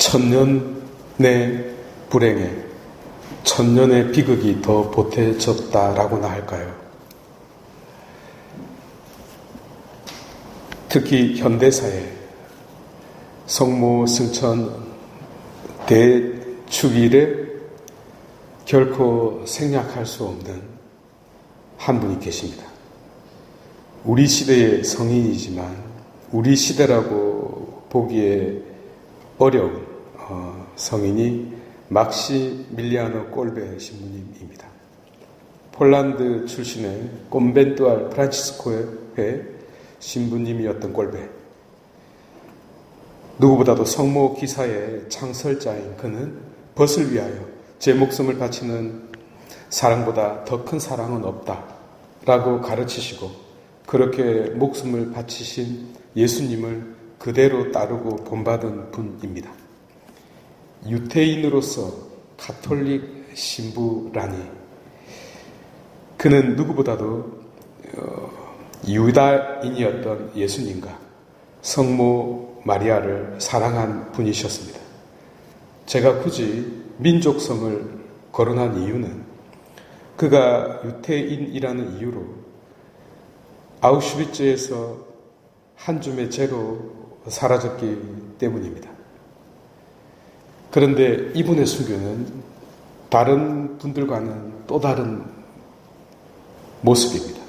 천년의 불행에 천년의 비극이 더 보태졌다라고나 할까요? 특히 현대사에 성모 승천 대축일에 결코 생략할 수 없는 한 분이 계십니다. 우리 시대의 성인이지만 우리 시대라고 보기에 어려운 성인이 막시밀리아노 꼴베 신부님입니다. 폴란드 출신의 꼼벤투알 프란치스코의 신부님이었던 꼴베. 누구보다도 성모 기사의 창설자인 그는 벗을 위하여 제 목숨을 바치는 사랑보다 더 큰 사랑은 없다 라고 가르치시고 그렇게 목숨을 바치신 예수님을 그대로 따르고 본받은 분입니다. 유태인으로서 가톨릭 신부라니 그는 누구보다도 유다인이었던 예수님과 성모 마리아를 사랑한 분이셨습니다. 제가 굳이 민족성을 거론한 이유는 그가 유태인이라는 이유로 아우슈비츠에서 한 줌의 죄로 사라졌기 때문입니다. 그런데 이분의 순교는 다른 분들과는 또 다른 모습입니다.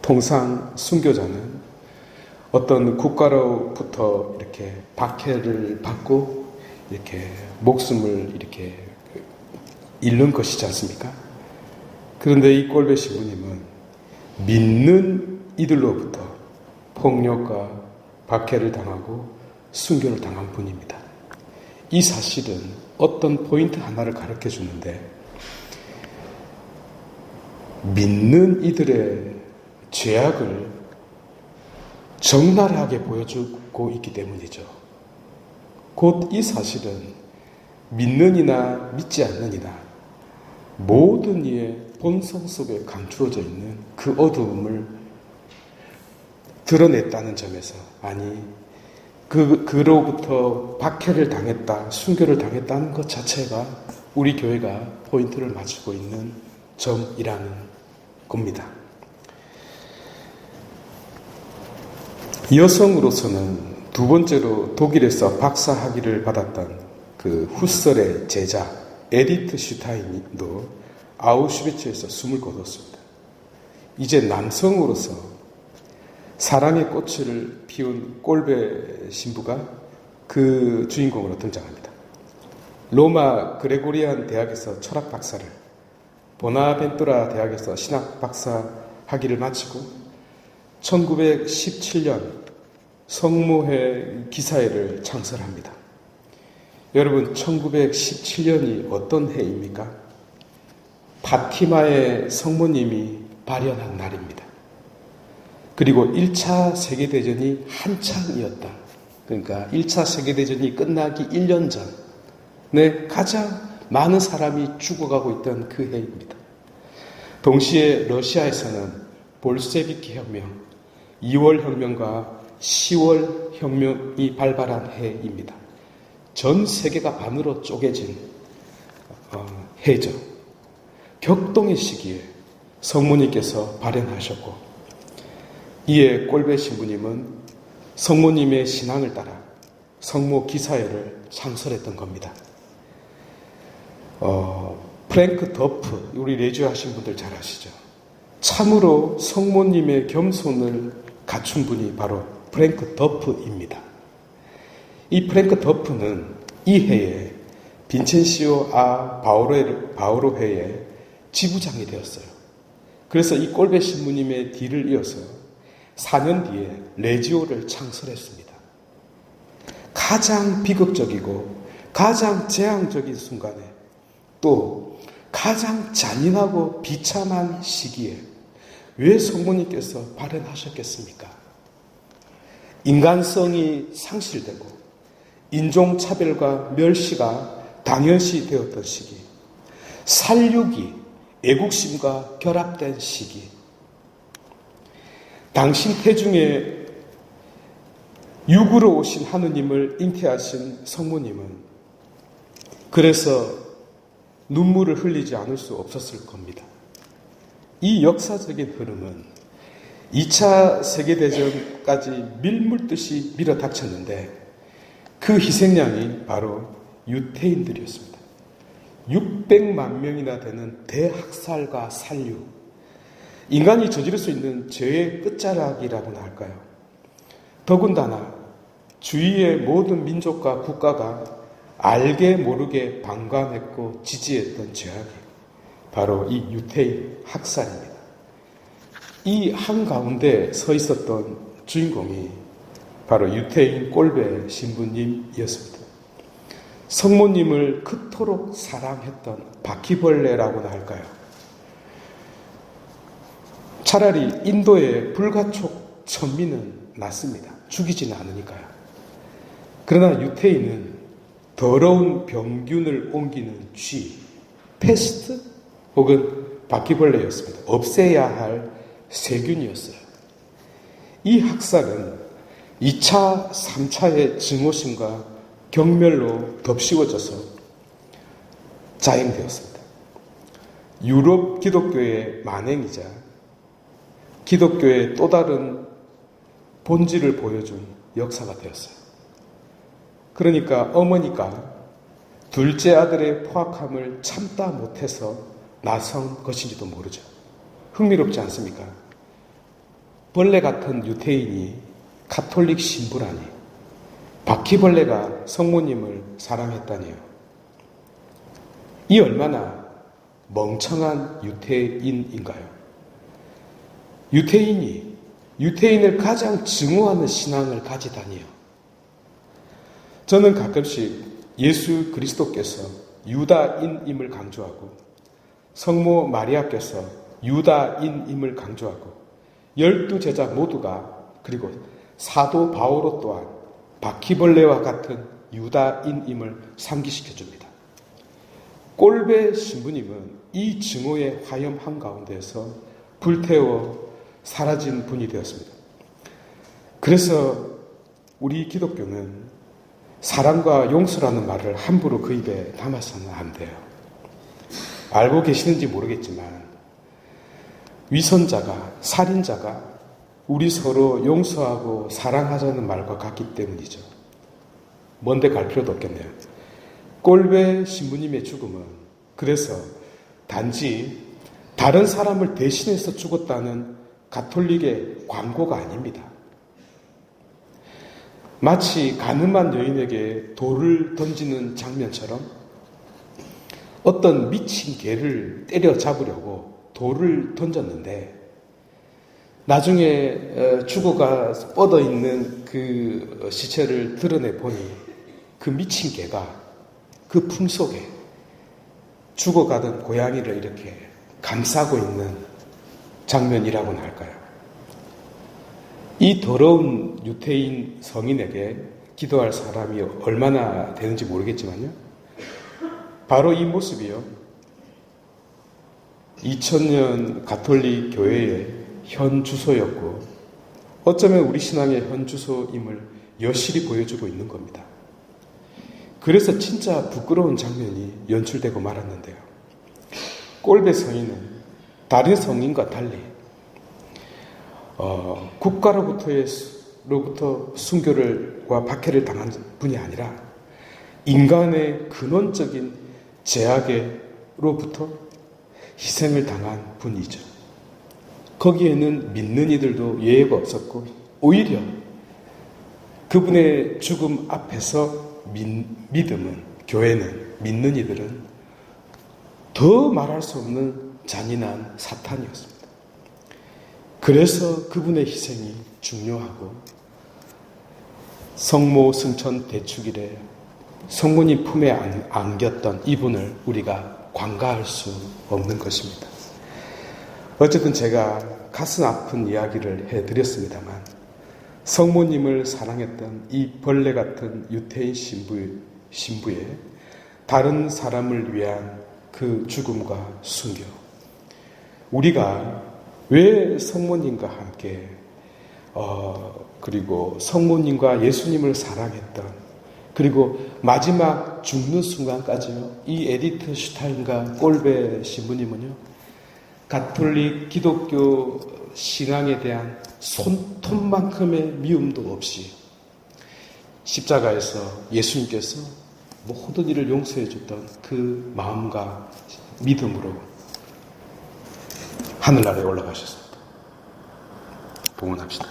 통상 순교자는 어떤 국가로부터 이렇게 박해를 받고 이렇게 목숨을 이렇게 잃는 것이지 않습니까? 그런데 이 꼴베 신부님은 믿는 이들로부터 폭력과 박해를 당하고 순교를 당한 분입니다. 이 사실은 어떤 포인트 하나를 가르쳐 주는데 믿는 이들의 죄악을 적나라하게 보여주고 있기 때문이죠. 곧 이 사실은 믿는 이나 믿지 않는 이나 모든 이의 본성 속에 감추어져 있는 그 어두움을 드러냈다는 점에서 아니 그로부터 박해를 당했다, 순교를 당했다는 것 자체가 우리 교회가 포인트를 맞추고 있는 점이라는 겁니다. 여성으로서는 두 번째로 독일에서 박사 학위를 받았던 그 후설의 제자 에디트 슈타인도 아우슈비츠에서 숨을 거뒀습니다. 이제 남성으로서 사랑의 꽃을 피운 꼴베 신부가 그 주인공으로 등장합니다. 로마 그레고리안 대학에서 철학 박사를, 보나벤투라 대학에서 신학 박사 학위를 마치고 1917년 성모회 기사회를 창설합니다. 여러분 1917년이 어떤 해입니까? 파티마의 성모님이 발현한 날입니다. 그리고 1차 세계대전이 한창이었다. 그러니까 1차 세계대전이 끝나기 1년 전에 가장 많은 사람이 죽어가고 있던 그 해입니다. 동시에 러시아에서는 볼셰비키 혁명, 2월 혁명과 10월 혁명이 발발한 해입니다. 전 세계가 반으로 쪼개진 해죠. 격동의 시기에 성모님께서 발현하셨고 이에 꼴베 신부님은 성모님의 신앙을 따라 성모 기사회를 창설했던 겁니다. 프랭크 더프, 우리 레지오 하신 분들 잘 아시죠? 참으로 성모님의 겸손을 갖춘 분이 바로 프랭크 더프입니다. 이 프랭크 더프는 이 해에 빈첸시오 바오로회의 지부장이 되었어요. 그래서 이 꼴베 신부님의 뒤를 이어서 4년 뒤에 레지오를 창설했습니다. 가장 비극적이고 가장 재앙적인 순간에 또 가장 잔인하고 비참한 시기에 왜 성모님께서 발현하셨겠습니까? 인간성이 상실되고 인종차별과 멸시가 당연시 되었던 시기, 살육이 애국심과 결합된 시기, 당신 태중에 육으로 오신 하느님을 잉태하신 성모님은 그래서 눈물을 흘리지 않을 수 없었을 겁니다. 이 역사적인 흐름은 2차 세계대전까지 밀물듯이 밀어닥쳤는데 그 희생양이 바로 유태인들이었습니다. 600만 명이나 되는 대학살과 살류, 인간이 저지를 수 있는 죄의 끝자락이라고나 할까요? 더군다나 주위의 모든 민족과 국가가 알게 모르게 방관했고 지지했던 죄악이 바로 이 유태인 학살입니다. 이 한가운데 서 있었던 주인공이 바로 유태인 꼴배 신부님이었습니다. 성모님을 그토록 사랑했던 바퀴벌레라고나 할까요? 차라리 인도의 불가촉 천민은 낫습니다. 죽이지는 않으니까요. 그러나 유태인은 더러운 병균을 옮기는 쥐, 페스트 혹은 바퀴벌레였습니다. 없애야 할 세균이었어요. 이 학살은 2차, 3차의 증오심과 경멸로 덮씌워져서 자행되었습니다. 유럽 기독교의 만행이자 기독교의 또 다른 본질을 보여준 역사가 되었어요. 그러니까 어머니가 둘째 아들의 포악함을 참다 못해서 나선 것인지도 모르죠. 흥미롭지 않습니까? 벌레 같은 유태인이 가톨릭 신부라니, 바퀴벌레가 성모님을 사랑했다니요. 이 얼마나 멍청한 유태인인가요? 유태인이 유태인을 가장 증오하는 신앙을 가지다니요. 저는 가끔씩 예수 그리스도께서 유다인임을 강조하고 성모 마리아께서 유다인임을 강조하고 12제자 모두가 그리고 사도 바오로 또한 바퀴벌레와 같은 유다인임을 상기시켜 줍니다. 꼴배 신부님은 이 증오의 화염 한가운데에서 불태워 사라진 분이 되었습니다. 그래서 우리 기독교는 사랑과 용서라는 말을 함부로 그 입에 담아서는 안 돼요. 알고 계시는지 모르겠지만 위선자가, 살인자가 우리 서로 용서하고 사랑하자는 말과 같기 때문이죠. 먼데 갈 필요도 없겠네요. 꼴배 신부님의 죽음은 그래서 단지 다른 사람을 대신해서 죽었다는 가톨릭의 광고가 아닙니다. 마치 가늠한 여인에게 돌을 던지는 장면처럼 어떤 미친 개를 때려잡으려고 돌을 던졌는데 나중에 죽어가 뻗어있는 그 시체를 드러내 보니 그 미친 개가 그 품속에 죽어가던 고양이를 이렇게 감싸고 있는 장면이라고나 할까요? 이 더러운 유태인 성인에게 기도할 사람이 얼마나 되는지 모르겠지만요. 바로 이 모습이요. 2000년 가톨릭 교회의 현 주소였고 어쩌면 우리 신앙의 현 주소임을 여실히 보여주고 있는 겁니다. 그래서 진짜 부끄러운 장면이 연출되고 말았는데요. 꼴배 성인은 다른 성인과 달리 국가로부터 순교와 박해를 당한 분이 아니라 인간의 근원적인 제약으로부터 희생을 당한 분이죠. 거기에는 믿는 이들도 예외가 없었고 오히려 그분의 죽음 앞에서 믿음은, 교회는, 믿는 이들은 더 말할 수 없는 잔인한 사탄이었습니다. 그래서 그분의 희생이 중요하고 성모 승천 대축일에 성모님 품에 안겼던 이분을 우리가 관가할 수 없는 것입니다. 어쨌든 제가 가슴 아픈 이야기를 해드렸습니다만 성모님을 사랑했던 이 벌레 같은 유태인 신부의 다른 사람을 위한 그 죽음과 순교, 우리가 왜 성모님과 함께 그리고 성모님과 예수님을 사랑했던 그리고 마지막 죽는 순간까지요. 이 에디트 슈타인과 꼴베 신부님은요, 가톨릭 기독교 신앙에 대한 손톱만큼의 미움도 없이 십자가에서 예수님께서 모든 일을 용서해 줬던 그 마음과 믿음으로 하늘나라에 올라가셨습니다. 봉헌합시다.